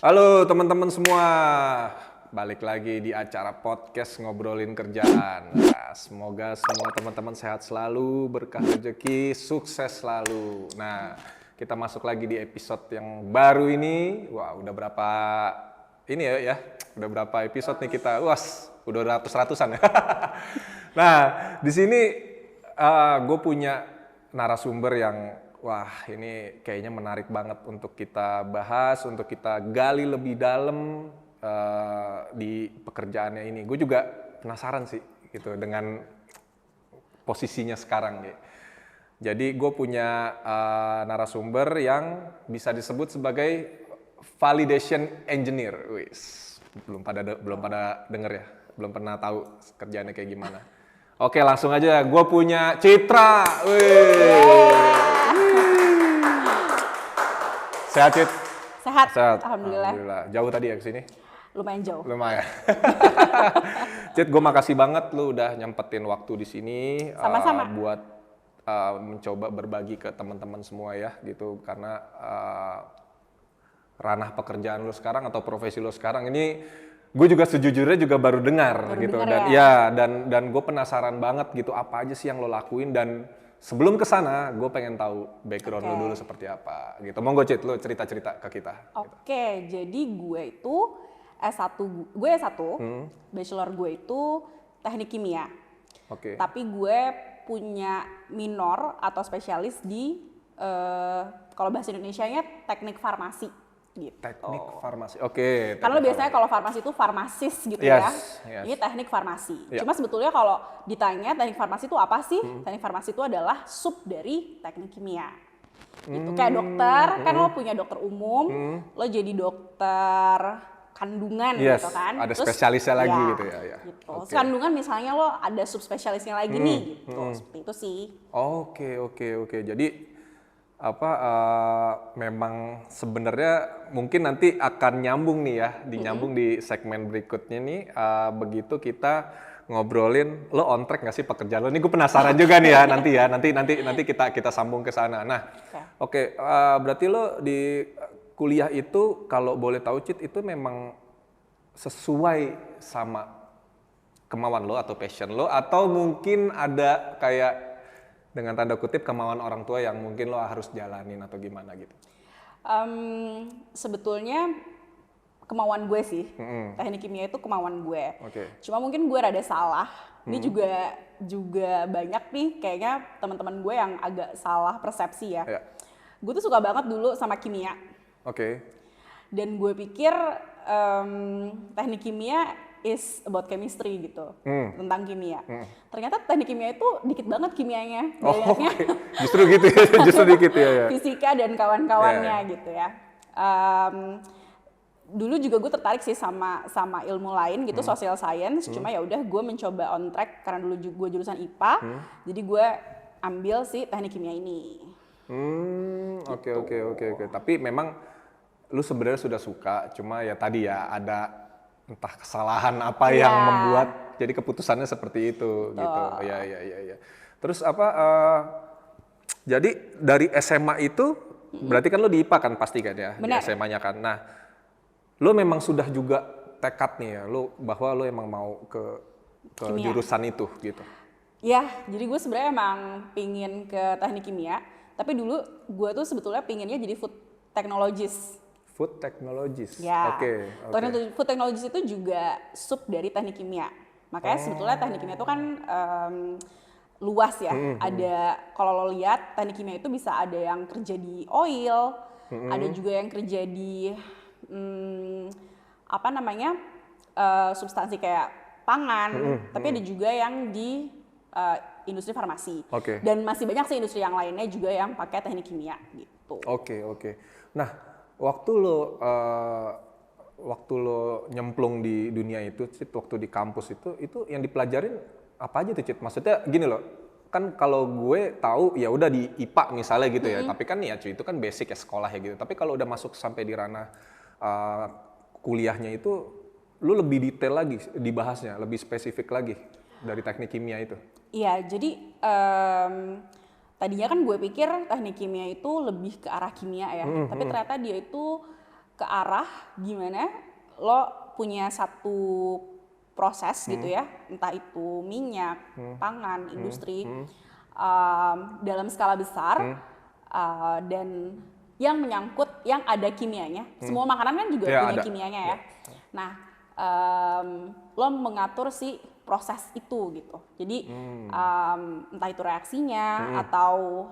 Halo teman-teman semua, balik lagi di acara podcast ngobrolin kerjaan. Nah, semoga semua teman-teman sehat selalu, berkah rezeki, sukses selalu. Nah, kita masuk lagi di episode yang baru ini. Wah, udah berapa ini ya? Udah berapa episode nih kita? Udah ratus-ratusan ya. Nah, di sini gue punya narasumber yang wah, ini kayaknya menarik banget untuk kita bahas, untuk kita gali lebih dalam di pekerjaannya ini. Gue juga penasaran sih gitu dengan posisinya sekarang. Jadi gue punya narasumber yang bisa disebut sebagai validation engineer. Wis, belum pada denger ya, belum pernah tahu kerjaannya kayak gimana. Oke, langsung aja. Gue punya Citra. Sehat, Cit? Sehat. Alhamdulillah. Jauh tadi ya ke sini? Lumayan jauh. Lumayan. Cit, gue makasih banget lu udah nyempetin waktu di sini. Sama-sama. Buat mencoba berbagi ke teman-teman semua ya gitu. Karena ranah pekerjaan lu sekarang atau profesi lu sekarang ini gue juga sejujurnya juga baru dengar gitu. Dan gue penasaran banget gitu apa aja sih yang lo lakuin, dan sebelum ke sana, gue pengen tahu background lo dulu seperti apa gitu. Monggo Cit, lo cerita-cerita ke kita. Oke, jadi gue itu S1, bachelor gue itu teknik kimia. Oke. Tapi gue punya minor atau spesialis di, kalau bahasa Indonesianya teknik farmasi. Gitu. Teknik farmasi, oke. Karena biasanya kalau farmasi itu farmasis gitu ya. Ini teknik farmasi. Cuma sebetulnya kalau ditanya teknik farmasi itu apa sih? Teknik farmasi itu adalah sub dari teknik kimia. Gitu. Kayak dokter, kan lo punya dokter umum, lo jadi dokter kandungan gitu kan. Ada spesialisnya lagi gitu ya. Gitu. Okay. Kandungan misalnya lo ada subspesialisnya lagi nih gitu. Seperti itu sih. Oke. Jadi memang sebenarnya mungkin nanti akan nyambung nih ya, dinyambung di segmen berikutnya nih, begitu kita ngobrolin lo on track nggak sih pekerjaan lo. Ini gue penasaran juga nih ya, nanti kita sambung ke sana. Nah, oke, berarti lo di kuliah itu kalau boleh tahu Cit, itu memang sesuai sama kemauan lo atau passion lo, atau mungkin ada kayak dengan tanda kutip kemauan orang tua yang mungkin lo harus jalanin atau gimana gitu? Sebetulnya kemauan gue sih, teknik kimia itu kemauan gue. Okay. Cuma mungkin gue rada salah. Ini juga banyak nih kayaknya teman-teman gue yang agak salah persepsi ya. Gue tuh suka banget dulu sama kimia. Oke. Dan gue pikir teknik kimia is about chemistry gitu, tentang kimia. Ternyata teknik kimia itu dikit banget kimianya, banyaknya. Justru gitu ya, justru dikit ya. Fisika dan kawan-kawannya gitu ya. Dulu juga gue tertarik sih sama ilmu lain gitu, social science. Cuma ya udah gue mencoba on track karena dulu gue jurusan IPA, jadi gue ambil sih teknik kimia ini. Oke. Tapi memang lu sebenarnya sudah suka, cuma ya tadi ya ada entah kesalahan apa yang membuat jadi keputusannya seperti itu. Gitu. Iya. Terus jadi dari SMA itu berarti kan lo di IPA kan pasti kan ya? Benar. Di SMA-nya kan. Nah, lo memang sudah juga tekad nih ya, bahwa lo emang mau ke jurusan itu gitu. Ya, jadi gue sebenarnya emang pingin ke teknik kimia, tapi dulu gue tuh sebetulnya pinginnya jadi food technologist. Food technologist. Ya. Oke. Food technologist itu juga sub dari teknik kimia. Makanya sebetulnya teknik kimia itu kan luas ya. Ada, kalau lo lihat teknik kimia itu bisa ada yang kerja di oil, ada juga yang kerja di substansi kayak pangan, tapi ada juga yang di industri farmasi. Dan masih banyak sih industri yang lainnya juga yang pakai teknik kimia gitu. Oke. Nah, waktu lo nyemplung di dunia itu, Cit, waktu di kampus itu yang dipelajarin apa aja tuh, Cit? Maksudnya gini loh, kan kalau gue tahu ya udah di IPA misalnya gitu ya, tapi kan ya itu kan basic ya, sekolah ya gitu. Tapi kalau udah masuk sampai di ranah kuliahnya itu, lo lebih detail lagi dibahasnya, lebih spesifik lagi dari teknik kimia itu. Iya, jadi tadinya kan gue pikir teknik kimia itu lebih ke arah kimia ya, tapi ternyata dia itu ke arah gimana lo punya satu proses gitu ya, entah itu minyak, pangan, industri dalam skala besar dan yang menyangkut yang ada kimianya. Semua makanan kan juga punya kimianya ya. Nah, lo mengatur si proses itu gitu. Jadi entah itu reaksinya atau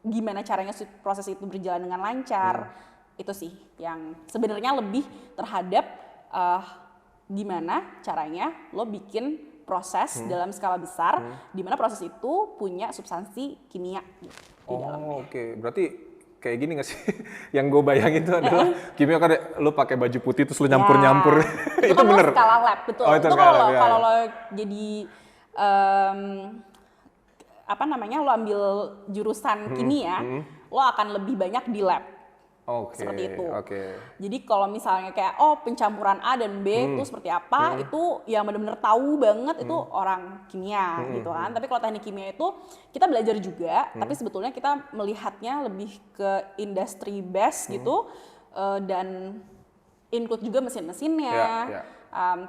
gimana caranya proses itu berjalan dengan lancar. Itu sih yang sebenarnya lebih terhadap gimana caranya lo bikin proses dalam skala besar, di mana proses itu punya substansi kimia gitu, di dalamnya. Oke. Berarti kayak gini nggak sih? Yang gue bayangin itu adalah kimia kan lo pakai baju putih terus lo nyampur-nyampur. Itu kan bener. Lo skala lab, betul. Oh, itu kalau lo jadi lo ambil jurusan kimia, lo akan lebih banyak di lab. Seperti itu. Jadi kalau misalnya kayak pencampuran A dan B itu seperti apa, itu yang benar-benar tahu banget itu orang kimia gitu kan. Tapi kalau teknik kimia itu kita belajar juga, tapi sebetulnya kita melihatnya lebih ke industry base gitu dan include juga mesin-mesinnya.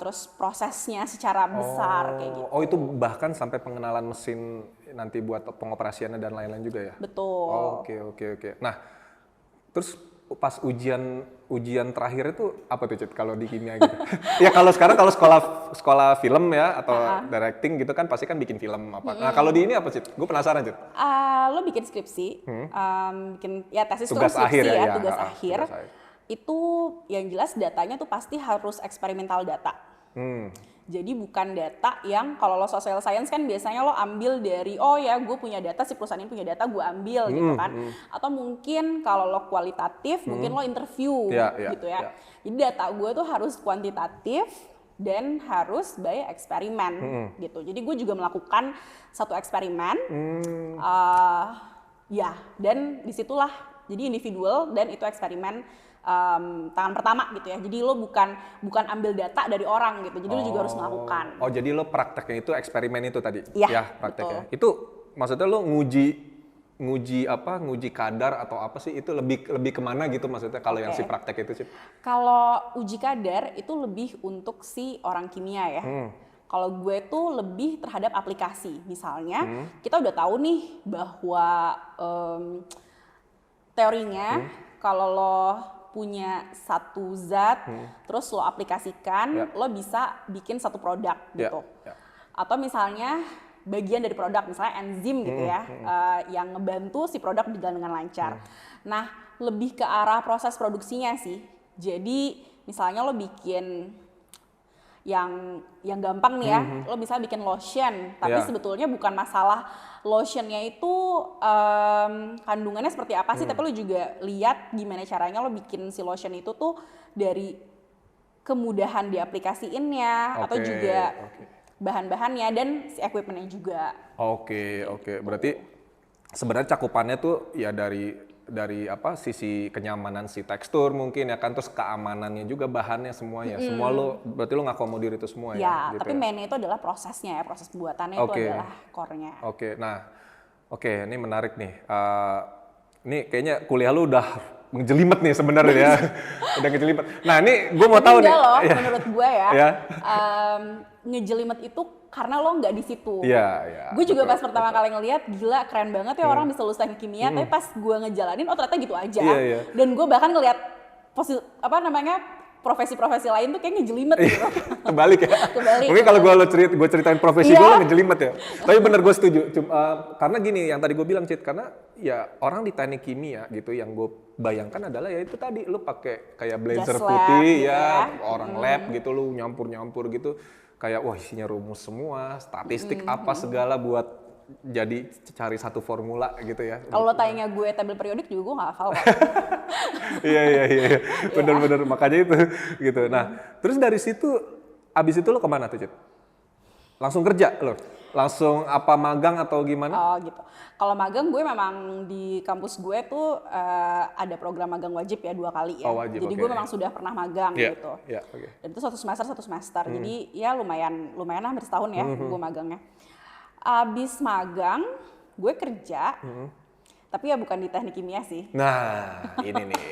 Terus prosesnya secara besar kayak gitu. Oh, itu bahkan sampai pengenalan mesin nanti buat pengoperasiannya dan lain-lain juga ya? Betul. Oke. Nah, terus pas ujian terakhir itu apa tuh Cid kalau di kimia gitu? Ya kalau sekarang kalau sekolah film ya atau directing gitu kan pasti kan bikin film apa. Nah, kalau di ini apa Cid? Gue penasaran Cid. Lo bikin skripsi, bikin ya tesis tugas skripsi akhir ya, tugas akhir. Itu yang jelas datanya tuh pasti harus eksperimental data. Jadi bukan data yang kalau lo social science kan biasanya lo ambil dari gue punya data, si perusahaan ini punya data, gue ambil gitu kan. Atau mungkin kalau lo kualitatif mungkin lo interview gitu ya. Jadi data gue tuh harus kuantitatif dan harus by eksperimen gitu. Jadi gue juga melakukan satu eksperimen dan disitulah jadi individual dan itu eksperimen tangan pertama gitu ya. Jadi lo bukan ambil data dari orang gitu. Jadi lo juga harus melakukan. Oh, jadi lo prakteknya itu eksperimen itu tadi? Iya, prakteknya. Betul. Itu maksudnya lo nguji kadar atau apa sih? Itu lebih kemana gitu maksudnya kalau yang si praktek itu sih? Kalau uji kadar itu lebih untuk si orang kimia ya. Kalau gue tuh lebih terhadap aplikasi. Misalnya kita udah tahu nih bahwa teorinya kalau lo punya satu zat, terus lo aplikasikan, lo bisa bikin satu produk gitu. Atau misalnya bagian dari produk, misalnya enzim gitu ya, yang ngebantu si produk berjalan dengan lancar. Nah, lebih ke arah proses produksinya sih. Jadi misalnya lo bikin yang gampang nih ya, lo bisa bikin lotion, tapi sebetulnya bukan masalah lotionnya itu kandungannya seperti apa sih, tapi lo juga lihat gimana caranya lo bikin si lotion itu tuh dari kemudahan diaplikasiinnya atau juga bahan-bahannya dan si equipmentnya juga. Oke. Berarti sebenarnya cakupannya tuh ya dari sisi kenyamanan si tekstur mungkin ya kan, terus keamanannya juga bahannya semuanya. Semua berarti lo ngakomodir itu semua ya? Gitu tapi mainnya itu adalah prosesnya ya, proses buatannya itu adalah core-nya. Ini menarik nih. Ini kayaknya kuliah lo udah ngejelimet nih sebenarnya ya. Udah ngejelimet. Nah ini gue mau tahu nih. Menurut gue ngejelimet itu karena lo nggak di situ. Gue juga pas pertama kali ngeliat, gila keren banget ya orang bisa lulus teknik kimia, tapi pas gue ngejalanin, ternyata gitu aja. Dan gue bahkan ngeliat profesi-profesi lain tuh kayak ngejelimet gitu. Kebalik ya? Mungkin kalau gue ceritain profesi gue ngejelimet ya. Tapi bener gue setuju. Karena gini, yang tadi gue bilang Cid, karena ya orang di teknik kimia gitu yang gue bayangkan adalah ya itu tadi lu pakai kayak blazer putih orang lab gitu, lu nyampur gitu. Kayak wah isinya rumus semua, statistik apa segala buat jadi cari satu formula gitu ya. Kalau lo tanya gue tabel periodik juga gue nggak hafal kok. Iya. Bener-bener makanya itu gitu. Nah terus dari situ, abis itu lo kemana tuh Cid? Langsung kerja lo? Langsung apa magang atau gimana? Oh gitu. Kalau magang gue memang di kampus gue tuh ada program magang wajib ya 2 kali ya. Wajib, jadi gue memang sudah pernah magang gitu. Dan itu satu semester. Jadi ya lumayan hampir setahun ya gue magangnya. Abis magang gue kerja, tapi ya bukan di teknik kimia sih. Nah ini nih.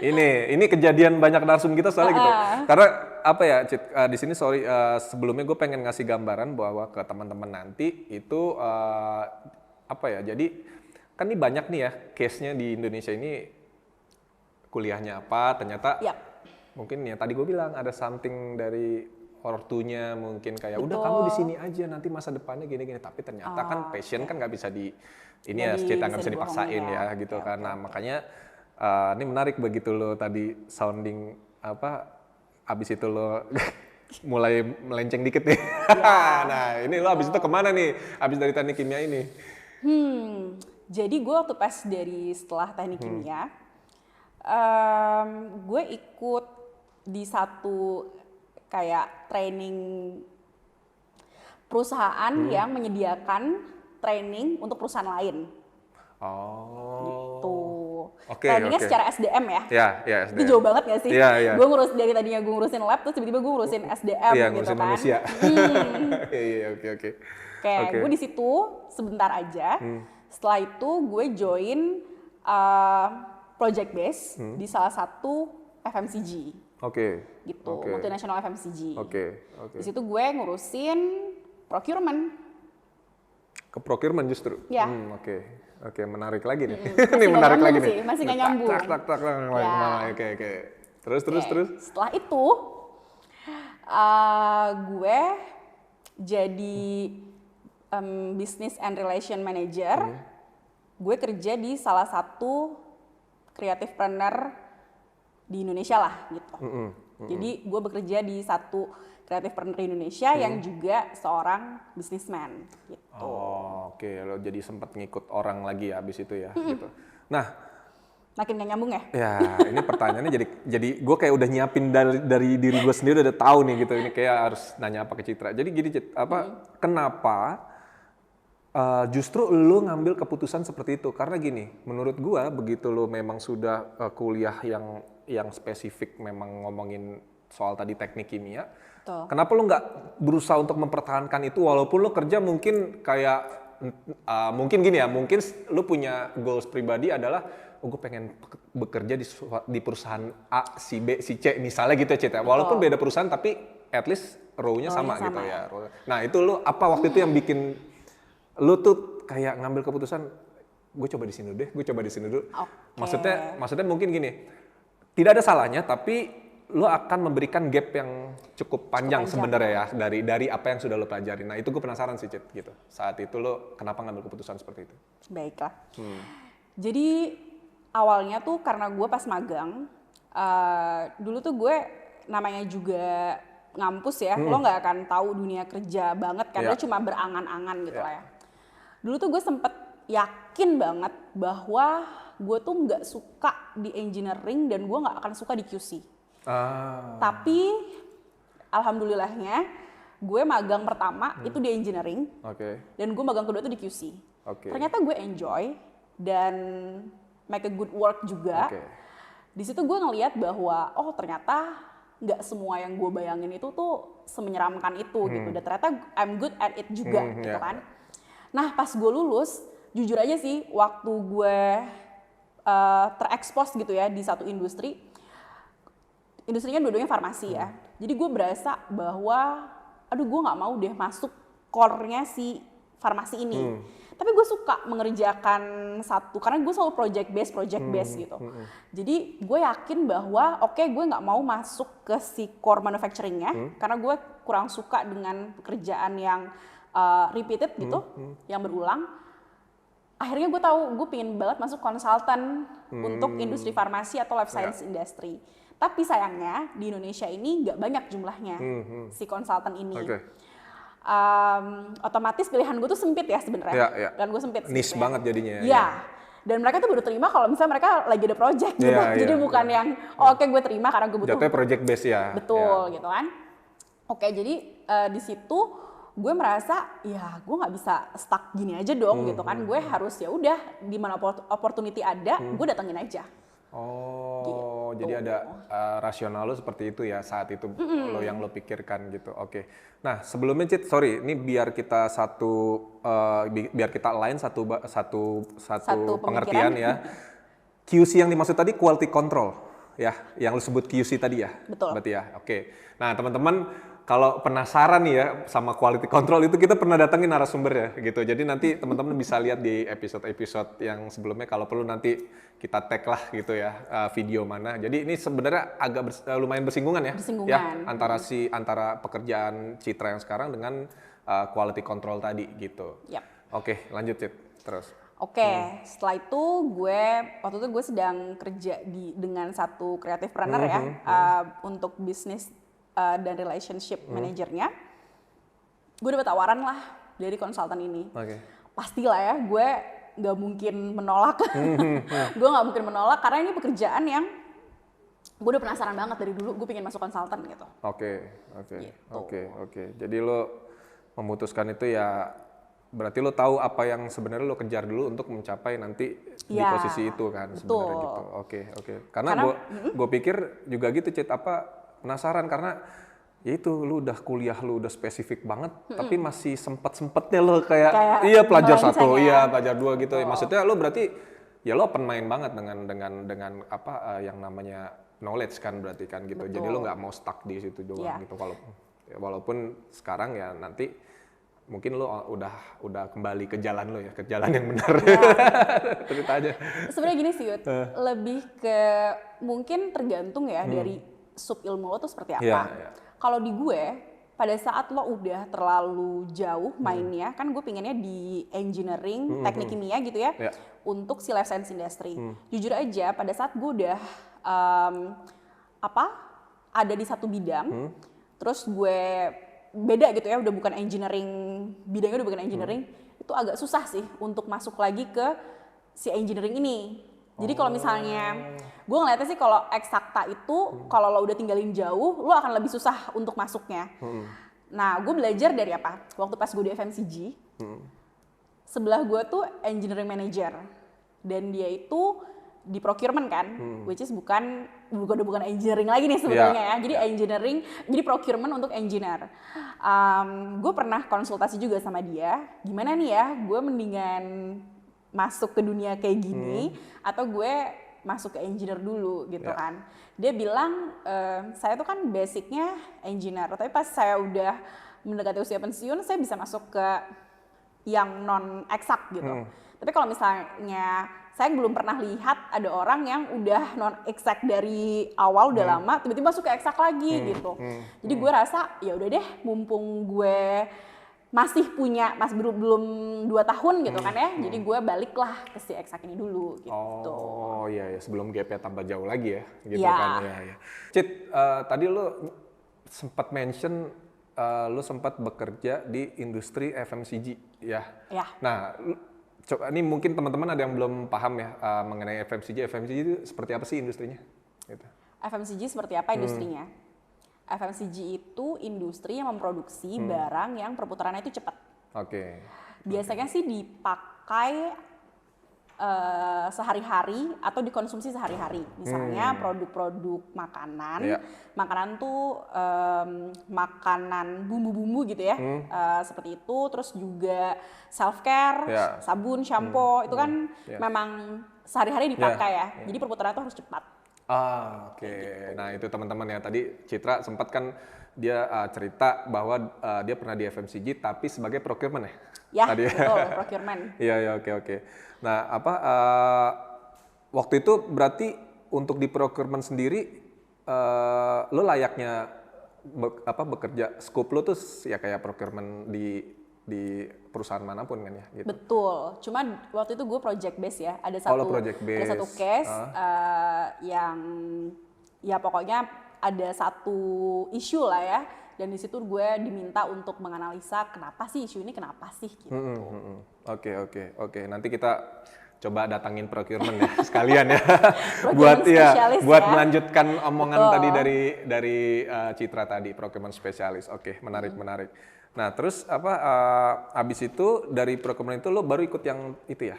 Ini kejadian banyak narsum kita soalnya gitu. Karena apa ya, Cit, di sini sorry sebelumnya gue pengen ngasih gambaran bahwa ke teman-teman nanti itu apa ya. Jadi kan ini banyak nih ya case-nya di Indonesia ini kuliahnya apa, ternyata mungkin ya tadi gue bilang ada something dari ortunya mungkin kayak udah kamu di sini aja nanti masa depannya gini-gini, tapi ternyata kan passion kan nggak bisa ini ya cerita nggak bisa dipaksain ya gitu kan. Nah makanya ini menarik begitu lo tadi sounding apa abis itu lo mulai melenceng dikit nih. Nah ini lo abis itu kemana nih abis dari teknik kimia ini? Jadi gue waktu pas setelah teknik kimia, gue ikut di satu kayak training perusahaan yang menyediakan training untuk perusahaan lain. Gitu. Trainingnya secara SDM ya. Iya, SDM. Itu jauh banget gak sih? Iya. Gue dari tadinya gue ngurusin lab, terus tiba-tiba gue ngurusin SDM gitu ngurusin kan. Manusia. Iya, oke. Gue di situ sebentar aja. Setelah itu gue join project base di salah satu FMCG. Gitu, multinational FMCG. Di situ gue ngurusin procurement. Ke procurement justru? Ya. Oke, menarik lagi nih. Ini menarik lagi nih. Masih nggak nyambung. Oke. Terus. Setelah itu, gue jadi business and relation manager. Gue kerja di salah satu creative planner di Indonesia lah gitu. Jadi gue bekerja di satu creative planner di Indonesia yang juga seorang businessman gitu. Oke, lo jadi sempat ngikut orang lagi ya abis itu ya gitu. Nah, makin gak nyambung ya? Ya, ini pertanyaannya jadi gue kayak udah nyiapin dari diri gue sendiri udah tahu nih gitu. Ini kayak harus nanya apa ke Citra. Jadi gini, kenapa justru lo ngambil keputusan seperti itu? Karena gini, menurut gue begitu lo memang sudah kuliah yang spesifik memang ngomongin soal tadi teknik kimia, kenapa lo nggak berusaha untuk mempertahankan itu walaupun lo kerja mungkin kayak mungkin gini ya, mungkin lo punya goals pribadi adalah gue pengen bekerja di perusahaan A, si B, si C misalnya gitu ya Cita. Walaupun beda perusahaan tapi at least row-nya sama gitu ya. Nah itu lo apa waktu itu yang bikin lo tuh kayak ngambil keputusan gue coba di sini dulu. Maksudnya mungkin gini, tidak ada salahnya tapi lo akan memberikan gap yang cukup panjang sebenarnya ya dari apa yang sudah lo pelajari. Nah itu gue penasaran sih Cit gitu. Saat itu lo kenapa ngambil keputusan seperti itu? Baiklah. Jadi awalnya tuh karena gue pas magang, dulu tuh gue namanya juga ngampus ya, lo nggak akan tahu dunia kerja banget kan, lo cuma berangan-angan gitu lah ya. Dulu tuh gue sempet yakin banget bahwa gue tuh nggak suka di engineering dan gue nggak akan suka di QC. Tapi alhamdulillahnya gue magang pertama itu di engineering, dan gue magang kedua itu di QC. Ternyata gue enjoy dan make a good work juga. Di situ gue ngelihat bahwa ternyata nggak semua yang gue bayangin itu tuh semenyeramkan itu gitu. Dan ternyata I'm good at it juga gitu kan. Nah pas gue lulus, jujur aja sih waktu gue terekspos gitu ya di satu industrinya dua-duanya farmasi ya. Jadi gue berasa bahwa gue nggak mau deh masuk core-nya si farmasi ini. Tapi gue suka mengerjakan satu, karena gue selalu project based gitu. Jadi gue yakin bahwa gue nggak mau masuk ke si core manufacturing-nya, karena gue kurang suka dengan pekerjaan yang repeated gitu, yang berulang. Akhirnya gue tahu gue pengen banget masuk konsultan untuk industri farmasi atau life science industry. Tapi sayangnya di Indonesia ini nggak banyak jumlahnya si konsultan ini. Otomatis pilihan gue tuh sempit ya sebenarnya. Dan gue sempit. Niche banget jadinya. Iya. Dan mereka tuh baru terima kalau misalnya mereka lagi ada project gitu. Jadi bukan yang gue terima karena gue butuh. Jatuhnya project base ya. Betul gitu kan. Jadi di situ gue merasa ya gue nggak bisa stuck gini aja dong gitu kan. Gue harus ya udah di mana opportunity ada, gue datengin aja. Gitu. Jadi ada rasional lo seperti itu ya saat itu lo yang lo pikirkan gitu. Nah sebelumnya Cit, sorry, ini biar kita biar kita align satu pengertian ya. QC yang dimaksud tadi quality control ya, yang lu sebut QC tadi ya. Betul. Berarti ya. Oke. Nah, teman-teman kalau penasaran nih ya sama quality control itu kita pernah datengin narasumber ya gitu. Jadi nanti teman-teman bisa lihat di episode-episode yang sebelumnya, kalau perlu nanti kita tag lah gitu ya video mana. Jadi ini sebenarnya agak lumayan bersinggungan ya. Bersinggungan. Ya, antara pekerjaan Citra yang sekarang dengan quality control tadi gitu. Yap. Oke, lanjut Cit. Terus. Oke, setelah itu waktu itu gue sedang kerja dengan satu creative planner ya, untuk bisnis dan relationship manajernya. Gue dapat tawaran lah dari konsultan ini. Pastilah ya, gue nggak mungkin menolak. Gue nggak mungkin menolak karena ini pekerjaan yang gue udah penasaran banget dari dulu. Gue pengen masuk konsultan gitu. Oke. Jadi lo memutuskan itu ya, berarti lo tahu apa yang sebenarnya lo kejar dulu untuk mencapai nanti di posisi itu kan sebenarnya gitu. Oke. Karena gue pikir juga gitu Cit, penasaran karena ya itu lu udah kuliah, lu udah spesifik banget, tapi masih sempet-sempetnya lo kayak iya pelajar 1, iya pelajar 2 gitu. Maksudnya lo berarti ya lo open mind banget dengan yang namanya knowledge kan berarti kan gitu. Jadi lo nggak mau stuck di situ doang gitu. Walaupun sekarang ya nanti mungkin lo udah kembali ke jalan lo ya, ke jalan yang benar. Cerita aja. Sebenarnya gini sih, Yud, lebih ke mungkin tergantung ya dari sub ilmu lo tuh seperti apa. Kalau di gue, pada saat lo udah terlalu jauh mainnya, kan gue pinginnya di engineering, teknik kimia gitu ya, untuk si life science industry. Jujur aja, pada saat gue udah ada di satu bidang, terus gue beda gitu ya, udah bukan engineering, bidangnya udah bukan engineering, itu agak susah sih untuk masuk lagi ke si engineering ini. Jadi kalau misalnya, gue ngeliatnya sih kalau eksakta itu, kalau lo udah tinggalin jauh, lo akan lebih susah untuk masuknya. Nah, gue belajar dari apa? Waktu pas gue di FMCG, sebelah gue tuh engineering manager. Dan dia itu di procurement kan, which is bukan engineering lagi nih sebetulnya ya. Jadi engineering, jadi procurement untuk engineer. Gue pernah konsultasi juga sama dia, gimana nih ya, gue mendingan masuk ke dunia kayak gini atau gue masuk ke engineer dulu gitu kan. Dia bilang saya tuh kan basicnya engineer, tapi pas saya udah mendekati usia pensiun saya bisa masuk ke yang non eksak gitu. Tapi kalau misalnya saya belum pernah lihat ada orang yang udah non eksak dari awal udah lama tiba-tiba masuk ke eksak lagi gitu. Jadi gue rasa ya udah deh, mumpung gue masih belum 2 tahun gitu kan ya. Jadi gue baliklah ke si eksak ini dulu gitu. Oh iya, sebelum gap-nya tambah jauh lagi ya gitu kan ya. Cit, tadi lo sempat mention lo sempat bekerja di industri FMCG ya. Nah, coba ini mungkin teman-teman ada yang belum paham ya mengenai FMCG. FMCG itu seperti apa sih industrinya? Gitu. FMCG seperti apa industrinya? FMCG itu industri yang memproduksi barang yang perputarannya itu cepat. Biasanya sih dipakai sehari-hari atau dikonsumsi sehari-hari. Misalnya produk-produk makanan. Makanan tuh makanan bumbu-bumbu gitu ya. Seperti itu. Terus juga self-care, sabun, shampoo. Itu kan memang sehari-hari dipakai ya. Jadi perputarannya tuh harus cepat. Gitu. Nah itu teman-teman ya, tadi Citra sempat kan dia cerita bahwa dia pernah di FMCG tapi sebagai procurement ya? Tadi. Betul, procurement. Iya, oke. Nah waktu itu berarti untuk di procurement sendiri lo layaknya bekerja, scope lo tuh ya kayak procurement di perusahaan manapun kan ya gitu. Betul, cuma waktu itu gue project base ya, ada satu case yang ya pokoknya ada satu isu lah ya, dan di situ gue diminta untuk menganalisa kenapa sih isu ini kenapa sih gitu. Oke. Nanti kita coba datangin procurement ya sekalian ya buat melanjutkan omongan tadi dari Citra tadi, procurement spesialis. Oke, menarik. Nah, terus abis itu dari procurement itu lo baru ikut yang itu ya?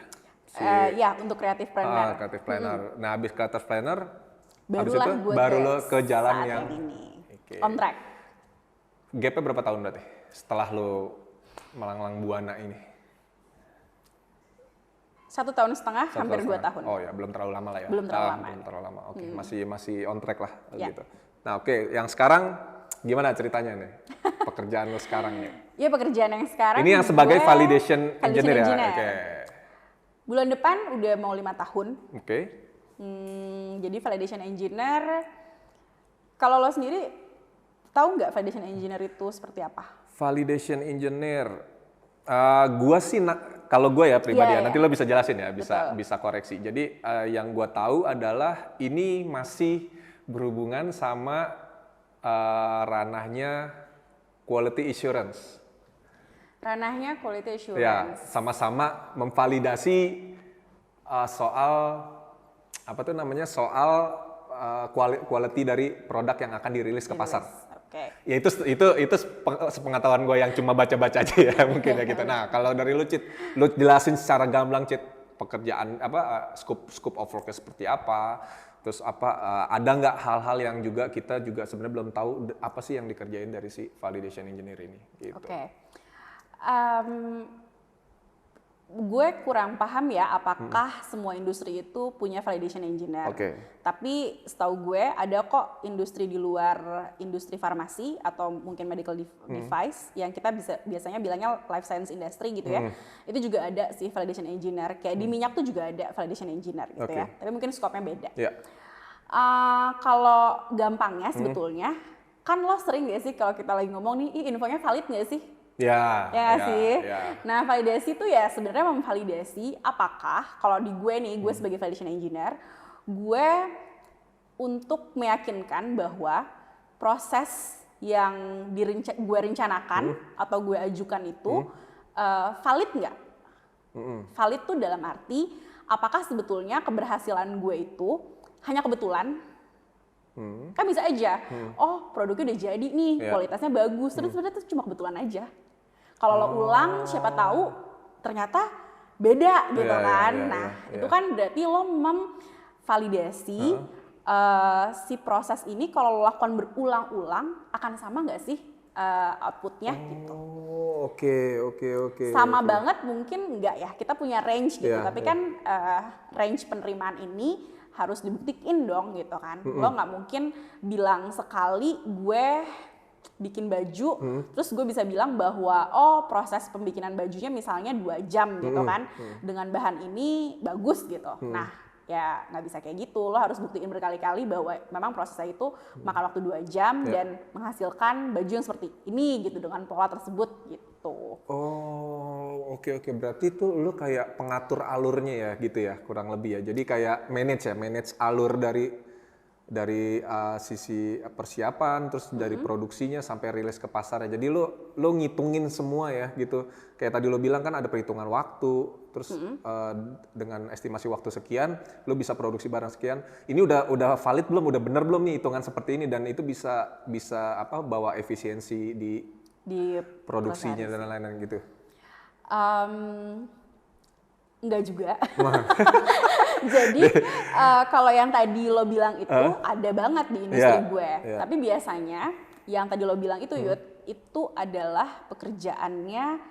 Untuk creative planner. Creative planner. Nah, abis creative planner, baru lo ke jalan yang ini. On track. Gapnya berapa tahun berarti setelah lo melanglang buana ini? 1,5 tahun, hampir 2 tahun. Oh ya, belum terlalu lama lah ya. Belum terlalu lama. Belum terlalu lama. Oke, masih on track lah gitu. Ya. Nah, oke, yang sekarang gimana ceritanya nih? Pekerjaan lo sekarang nih. Iya, pekerjaan yang sekarang. Ini yang sebagai validation engineer ya. Oke. Bulan depan udah mau 5 tahun. Oke. Jadi validation engineer. Kalau lo sendiri tahu nggak validation engineer itu seperti apa? Validation engineer, gua sih kalau gue ya pribadi ya, nanti lo bisa jelasin ya, bisa koreksi. Jadi yang gua tahu adalah ini masih berhubungan sama ranahnya quality assurance. Ranahnya quality assurance. Ya, sama-sama memvalidasi soal apa tuh namanya soal quality dari produk yang akan dirilis ke pasar. Okay. Ya itu sepengetahuan gue yang cuma baca-baca aja ya mungkin ya gitu. Nah kalau dari lu Cit, lu jelasin secara gamblang Cit, pekerjaan scope of worknya seperti apa, terus ada nggak hal-hal yang juga kita juga sebenarnya belum tahu apa sih yang dikerjain dari si validation engineer ini gitu. Oke. Gue kurang paham ya apakah semua industri itu punya validation engineer. Tapi setahu gue ada kok industri di luar industri farmasi atau mungkin medical device yang kita biasanya bilangnya life science industry gitu ya. Itu juga ada sih validation engineer. Kayak di minyak tuh juga ada validation engineer gitu ya. Tapi mungkin scope-nya beda. Kalau gampangnya sebetulnya kan lo sering gak sih kalau kita lagi ngomong nih, infonya valid gak sih? Ya sih. Nah, validasi itu ya sebenarnya memvalidasi apakah kalau di gue nih, gue sebagai validation engineer, gue untuk meyakinkan bahwa proses yang gue rencanakan atau gue ajukan itu valid nggak? Valid tuh dalam arti apakah sebetulnya keberhasilan gue itu hanya kebetulan? Kan bisa aja, oh produknya udah jadi nih, kualitasnya bagus, terus sebenarnya itu cuma kebetulan aja. Kalau lo ulang, siapa tahu ternyata beda gitu kan. Itu kan berarti lo memvalidasi si proses ini kalau lo lakukan berulang-ulang akan sama nggak sih outputnya gitu. Oke. Sama banget mungkin nggak ya, kita punya range gitu, tapi kan range penerimaan ini harus dibuktiin dong gitu kan. Lo nggak mungkin bilang sekali gue bikin baju, terus gue bisa bilang bahwa proses pembikinan bajunya misalnya 2 jam gitu kan, dengan bahan ini bagus gitu. Nah ya nggak bisa kayak gitu, lo harus buktiin berkali-kali bahwa memang prosesnya itu makan waktu 2 jam dan menghasilkan baju yang seperti ini gitu dengan pola tersebut gitu. Oke. Berarti tuh lo kayak pengatur alurnya ya gitu ya kurang lebih ya. Jadi kayak manage alur dari sisi persiapan, terus dari produksinya sampai rilis ke pasar ya. Jadi lo ngitungin semua ya gitu. Kayak tadi lo bilang kan ada perhitungan waktu, terus dengan estimasi waktu sekian, lo bisa produksi barang sekian. Ini udah valid belum? Udah bener belum nih hitungan seperti ini? Dan itu bisa bawa efisiensi di produksinya dan lain-lain gitu. Enggak juga. Jadi kalau yang tadi lo bilang itu ada banget di industri gue. Tapi biasanya yang tadi lo bilang itu itu adalah pekerjaannya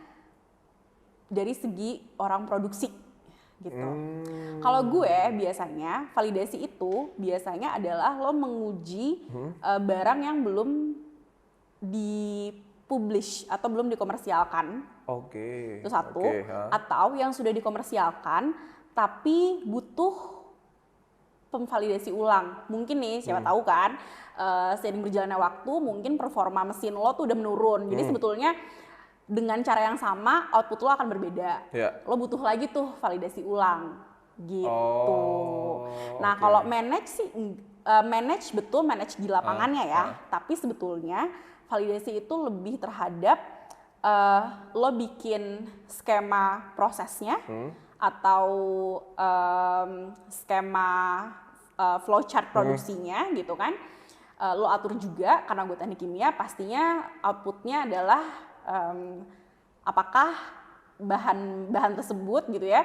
dari segi orang produksi gitu. Kalau gue biasanya validasi itu biasanya adalah lo menguji barang yang belum dipublish atau belum dikomersialkan. Itu satu. Atau yang sudah dikomersialkan tapi butuh pemvalidasi ulang. Mungkin nih siapa tahu kan seiring berjalannya waktu mungkin performa mesin lo tuh udah menurun. Jadi sebetulnya dengan cara yang sama output lo akan berbeda. Lo butuh lagi tuh validasi ulang gitu. Nah kalau manage sih manage di lapangannya ya. Tapi sebetulnya validasi itu lebih terhadap lo bikin skema prosesnya atau skema flowchart produksinya gitu kan. Lo atur juga karena gue teknik kimia pastinya outputnya adalah apakah bahan tersebut gitu ya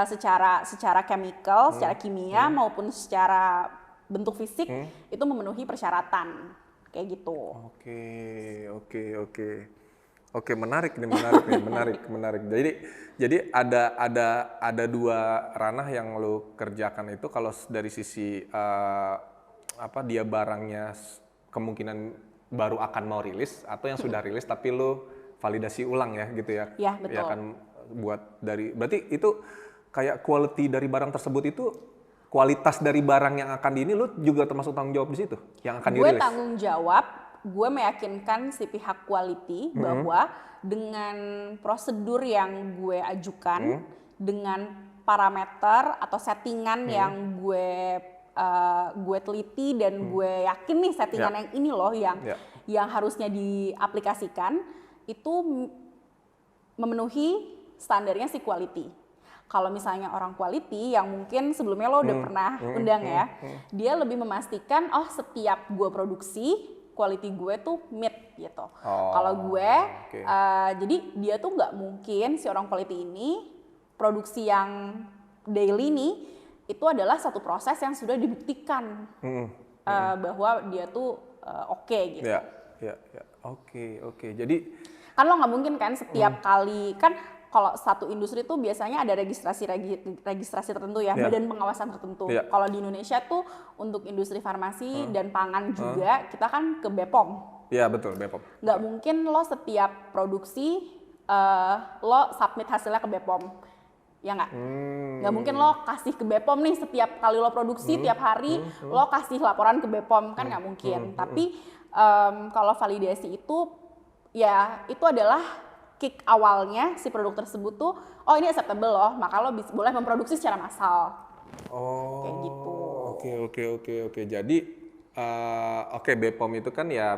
secara chemical, secara kimia maupun secara bentuk fisik itu memenuhi persyaratan kayak gitu. Oke. Oke, menarik. Jadi ada dua ranah yang lo kerjakan itu. Kalau dari sisi dia barangnya kemungkinan baru akan mau rilis atau yang sudah rilis tapi lo validasi ulang ya gitu ya. Iya, betul. Ya kan buat berarti itu kayak quality dari barang tersebut itu, kualitas dari barang yang akan ini lo juga termasuk tanggung jawab di situ yang akan dirilis. Gue tanggung jawab, gue meyakinkan si pihak quality bahwa dengan prosedur yang gue ajukan, dengan parameter atau settingan yang gue teliti dan gue yakin nih settingan yang ini loh yang harusnya diaplikasikan itu memenuhi standarnya si quality. Kalau misalnya orang quality yang mungkin sebelumnya lo udah pernah undang ya, dia lebih memastikan setiap gue produksi quality gue tuh meet gitu. Kalau gue, jadi dia tuh nggak mungkin si orang quality ini produksi yang daily nih itu adalah satu proses yang sudah dibuktikan bahwa dia tuh oke gitu. Oke. Jadi kan lo nggak mungkin kan setiap kali kan. Kalau satu industri tuh biasanya ada registrasi tertentu ya, badan pengawasan tertentu. Kalau di Indonesia tuh untuk industri farmasi dan pangan juga kita kan ke BPOM. Iya betul, BPOM. Nggak mungkin lo setiap produksi lo submit hasilnya ke BPOM, ya nggak? Nggak mungkin lo kasih ke BPOM nih setiap kali lo produksi tiap hari lo kasih laporan ke BPOM, kan nggak mungkin. Tapi kalau validasi itu ya itu adalah kick awalnya si produk tersebut tuh, ini acceptable loh, maka lo boleh memproduksi secara massal. Kayak gitu. Oke. Jadi, BPOM itu kan ya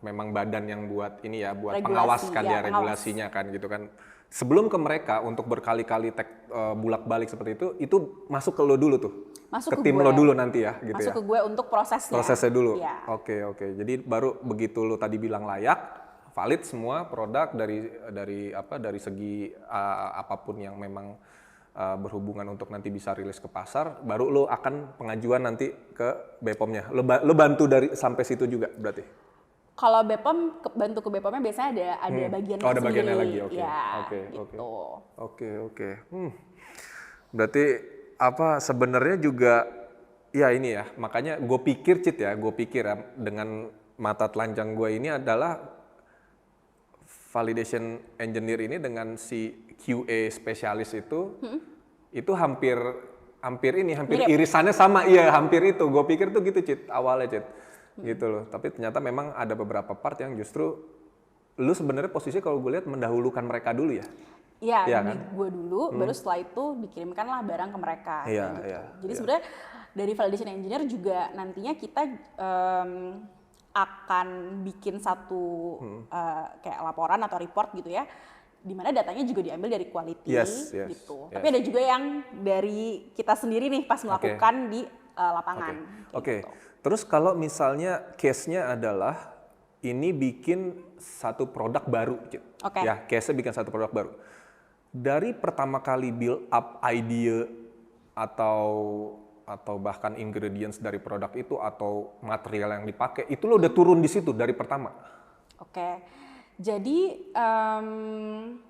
memang badan yang buat ini ya, buat pengawaskan regulasinya kan gitu kan. Sebelum ke mereka untuk berkali-kali bulak-balik seperti itu masuk ke lo dulu tuh. Masuk ke tim lo dulu nanti ya gitu. Masuk ke gue untuk prosesnya. Prosesnya dulu. Ya. Oke. Jadi baru begitu lo tadi bilang layak, valid semua produk dari segi apapun yang memang berhubungan untuk nanti bisa rilis ke pasar, baru lo akan pengajuan nanti ke BPOM-nya. Lo bantu dari sampai situ juga berarti. Kalau BPOM bantu ke BPOM-nya biasanya ada bagiannya ada sendiri. bagiannya lagi. Oke. Berarti sebenarnya juga ya ini ya, makanya gue pikir dengan mata telanjang gue ini adalah validation engineer ini dengan si QA spesialis itu hampir mirip. Irisannya sama, hampir itu. Gue pikir tuh gitu awalnya gitu loh. Tapi ternyata memang ada beberapa part yang justru lu sebenarnya posisi kalau gue lihat mendahulukan mereka dulu ya. Iya, kan? Gue dulu, baru setelah itu dikirimkanlah barang ke mereka. Jadi sebenarnya dari validation engineer juga nantinya kita akan bikin satu kayak laporan atau report gitu ya, di mana datanya juga diambil dari quality gitu. Tapi ada juga yang dari kita sendiri nih pas melakukan di lapangan. Oke. Terus kalau misalnya case-nya adalah ini bikin satu produk baru, ya case-nya bikin satu produk baru. Dari pertama kali build up idea atau bahkan ingredients dari produk itu atau material yang dipakai, itu lo udah turun di situ dari pertama? Oke. Jadi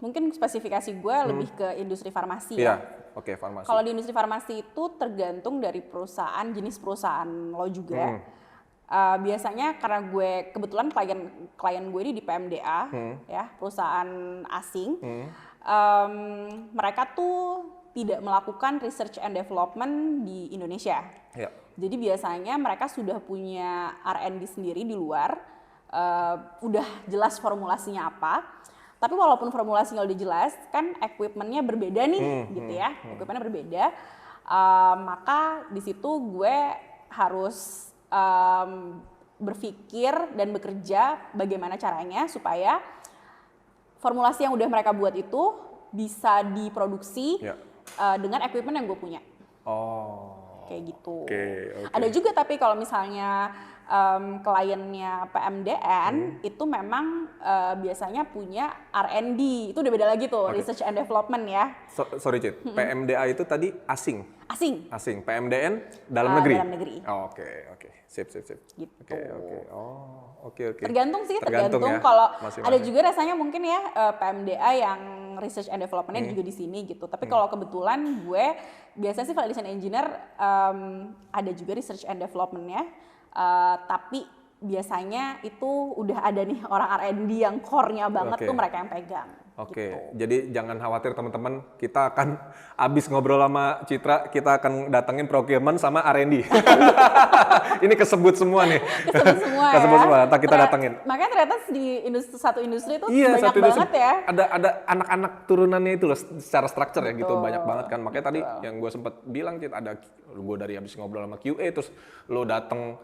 mungkin spesifikasi gue lebih ke industri farmasi ya. Oke, farmasi. Kalau di industri farmasi itu tergantung dari perusahaan, jenis perusahaan lo juga. Biasanya karena gue kebetulan klien gue ini di PMDA ya, perusahaan asing. Mereka tuh tidak melakukan research and development di Indonesia. Jadi biasanya mereka sudah punya R&D sendiri di luar, udah jelas formulasinya apa. Tapi walaupun formulasinya udah jelas, kan equipment-nya berbeda nih, gitu ya. Equipment-nya berbeda, maka di situ gue harus berpikir dan bekerja bagaimana caranya supaya formulasi yang udah mereka buat itu bisa diproduksi dengan equipment yang gue punya. Kayak gitu. Ada juga tapi kalau misalnya kliennya PMDN itu memang biasanya punya R&D, itu udah beda lagi tuh, research and development ya. Sorry Cit, PMDA itu tadi asing? Asing. PMDN dalam negeri? Dalam negeri. Oh, oke. Sip. Gitu. Oke. Tergantung sih, ya? kalau Masing-masing. ada juga rasanya mungkin ya PMDA yang research and development-nya juga di sini gitu. Tapi kalau kebetulan gue biasanya sih validation engineer ada juga research and development-nya, tapi biasanya itu udah ada nih orang R&D yang core-nya banget tuh mereka yang pegang. Oke, gitu. jadi jangan khawatir teman-teman, kita akan abis ngobrol sama Citra, kita akan datengin procurement sama R&D. Ini kesebut semua nih. Kesebut semua ya. Ntar kita datengin. Makanya ternyata di satu industri itu Iya, banyak banget ya. Ada anak-anak turunannya itu loh, secara structure ya gitu, banyak banget kan. Makanya tadi yang gue sempat bilang, Cit, ada gue dari abis ngobrol sama QA, terus lo dateng,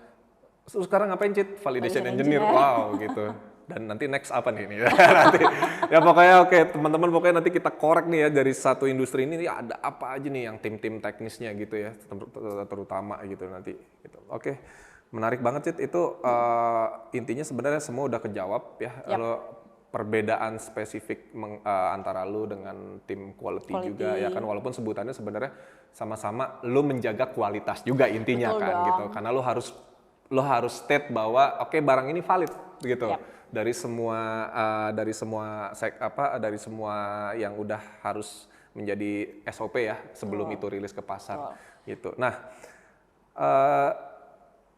terus sekarang ngapain Cit? Validation engineer, wow gitu. Dan nanti next apa nih? Nanti, ya pokoknya oke, teman-teman, pokoknya nanti kita korek nih ya dari satu industri ini ada apa aja nih yang tim-tim teknisnya gitu ya, terutama gitu nanti. Gitu. Oke, menarik banget Cit, itu intinya sebenarnya semua udah kejawab ya. Kalau perbedaan spesifik antara lu dengan tim quality juga ya kan, walaupun sebutannya sebenarnya sama-sama lu menjaga kualitas juga intinya. Betul kan dong. Gitu, karena lu harus state bahwa oke, barang ini valid gitu. Dari semua yang udah harus menjadi SOP ya sebelum itu rilis ke pasar gitu. Nah,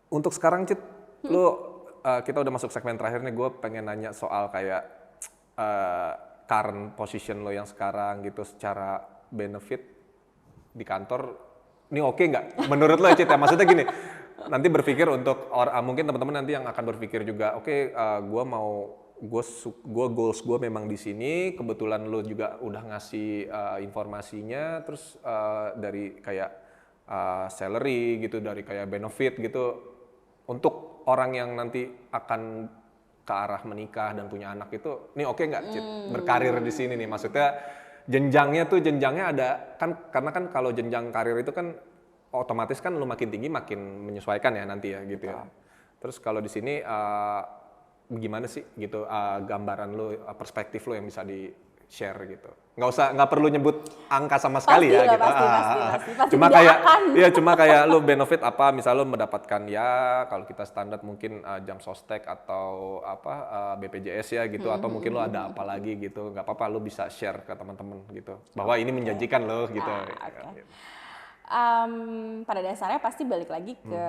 untuk sekarang Cit, kita udah masuk segmen terakhir nih, gue pengen nanya soal kayak current position lo yang sekarang gitu, secara benefit di kantor ini oke nggak menurut lo Cit ya? Maksudnya gini, nanti berpikir untuk mungkin teman-teman nanti yang akan berpikir juga, gue goals gue memang di sini, kebetulan lo juga udah ngasih informasinya, terus dari kayak salary gitu, dari kayak benefit gitu, untuk orang yang nanti akan ke arah menikah dan punya anak itu, ini oke nggak Cit berkarir di sini nih? Maksudnya jenjangnya ada kan, karena kan kalau jenjang karir itu kan otomatis kan lu makin tinggi makin menyesuaikan ya nanti ya gitu ya. Terus kalau di sini gimana sih gitu gambaran lu, perspektif lu yang bisa di share gitu. Nggak perlu nyebut angka sama sekali ya gitu. Pasti Cuma kayak lu benefit apa, misal lu mendapatkan ya kalau kita standar mungkin jam sostek atau BPJS ya gitu, atau mungkin lu ada apa lagi gitu. Nggak apa-apa, lu bisa share ke teman-teman gitu bahwa ini menjanjikan lo gitu. Pada dasarnya pasti balik lagi ke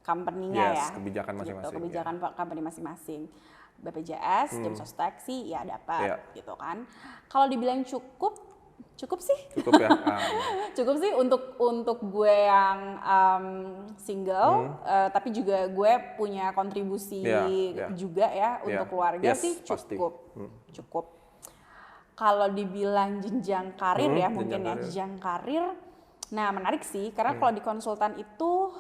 company-nya ya. Kebijakan masing-masing. Gitu, kebijakan company masing-masing. BPJS, jam sostek sih ya dapat gitu kan. Kalau dibilang cukup sih. Cukup ya. Cukup sih untuk gue yang single, tapi juga gue punya kontribusi juga ya untuk keluarga sih cukup. Cukup. Kalau dibilang jenjang karir ya mungkin ya, jenjang karir. Nah, menarik sih, karena kalau di konsultan itu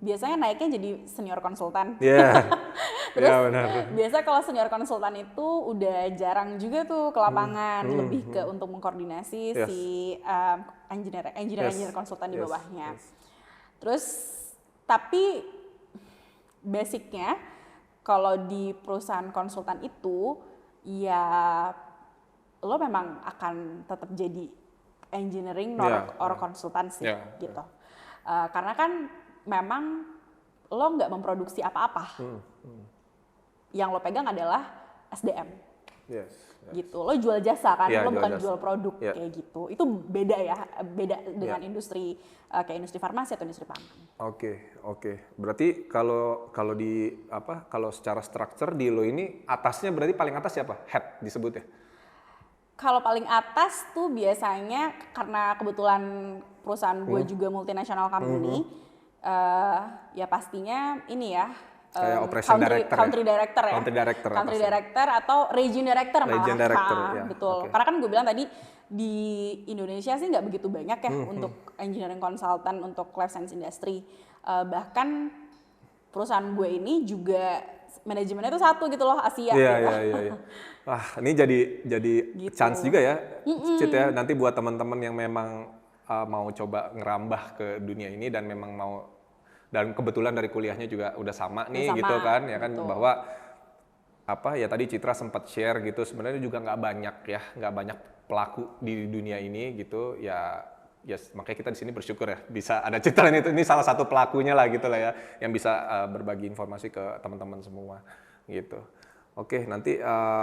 biasanya naiknya jadi senior konsultan. Terus biasa kalau senior konsultan itu udah jarang juga tuh ke lapangan, lebih ke untuk mengkoordinasi si engineer konsultan di bawahnya. Terus tapi basicnya kalau di perusahaan konsultan itu ya lo memang akan tetap jadi engineering or konsultansi gitu. Karena kan memang lo nggak memproduksi apa-apa. Yang lo pegang adalah SDM. Gitu. Lo jual jasa kan, lo bukan jual produk kayak gitu. Itu beda ya, beda dengan industri kayak industri farmasi atau industri pangan. Oke. Berarti kalau secara structure di lo ini atasnya berarti paling atas siapa? Head disebut ya? Kalau paling atas tuh biasanya karena kebetulan perusahaan gue juga multinational company, ya pastinya ini ya kayak operation country director ya, country director atau region director malah. Betul. Karena kan gue bilang tadi di Indonesia sih nggak begitu banyak ya untuk engineering consultant untuk life science industry. Bahkan perusahaan gue ini juga manajemennya itu satu gitu loh, Asia. Iya. Wah, ini jadi gitu. Chance juga ya, Cit ya. Nanti buat teman-teman yang memang mau coba ngerambah ke dunia ini dan memang mau Dan kebetulan dari kuliahnya juga udah sama nih sama, gitu kan, ya kan, betul. bahwa apa ya tadi Citra sempat share gitu, sebenarnya juga nggak banyak pelaku di dunia ini gitu ya. Makanya kita di sini bersyukur ya bisa ada Citra ini salah satu pelakunya lah gitu lah ya, yang bisa berbagi informasi ke teman-teman semua gitu. Oke, nanti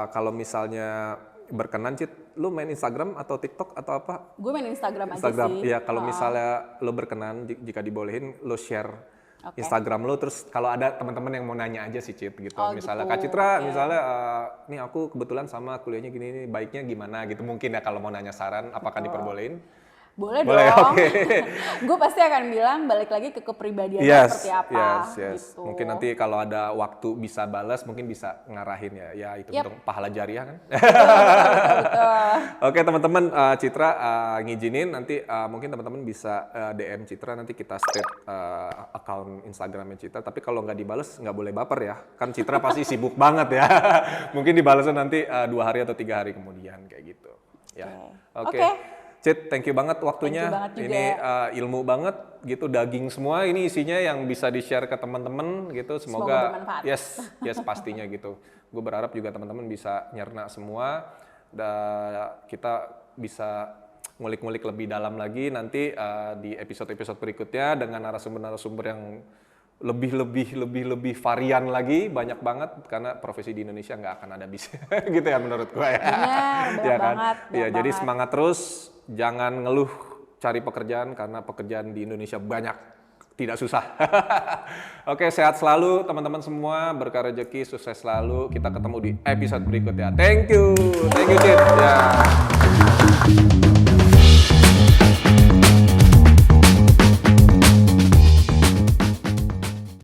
kalau misalnya berkenan, Cit, lu main Instagram atau TikTok atau apa? Gue main Instagram aja Instagram, sih. ya kalau misalnya lu berkenan, jika dibolehin, lu share Oke. Instagram lu, terus kalau ada teman-teman yang mau nanya aja sih, Cit, gitu. Oh, Misalnya gitu. Kak Citra, Oke. misalnya nih aku kebetulan sama kuliahnya gini, baiknya gimana gitu, mungkin ya kalau mau nanya saran, apakah diperbolehin? Boleh Boleh, dong. oke. Gue pasti akan bilang balik lagi ke kepribadiannya seperti apa. Yes. Gitu. Mungkin nanti kalau ada waktu bisa balas, mungkin bisa ngarahin ya. Ya itu Yap. untuk pahala jariah kan. Betul. Oke teman-teman, Citra ngizinin nanti mungkin teman-teman bisa DM Citra, nanti kita state account Instagramnya Citra. Tapi kalau nggak dibales nggak boleh baper ya. Kan Citra pasti sibuk banget ya. Mungkin dibalesnya nanti 2 hari atau 3 hari kemudian kayak gitu. Ya. Oke. Cit, thank you banget waktunya. Thank you banget juga. Ini ilmu banget gitu, daging semua. Ini isinya yang bisa di-share ke teman-teman gitu. Semoga bermanfaat. Yes pastinya gitu. Gue berharap juga teman-teman bisa nyerna semua. Dan kita bisa ngulik-ngulik lebih dalam lagi nanti di episode-episode berikutnya dengan narasumber-narasumber yang lebih varian lagi, banyak banget, karena profesi di Indonesia nggak akan ada bisa gitu ya menurut gue ya. Benar Ya kan? banget. Ya, jadi semangat terus, jangan ngeluh cari pekerjaan karena pekerjaan di Indonesia banyak, tidak susah. Oke, sehat selalu teman-teman semua, berkah rezeki, sukses selalu. Kita ketemu di episode berikutnya. Thank you Cid. Ya.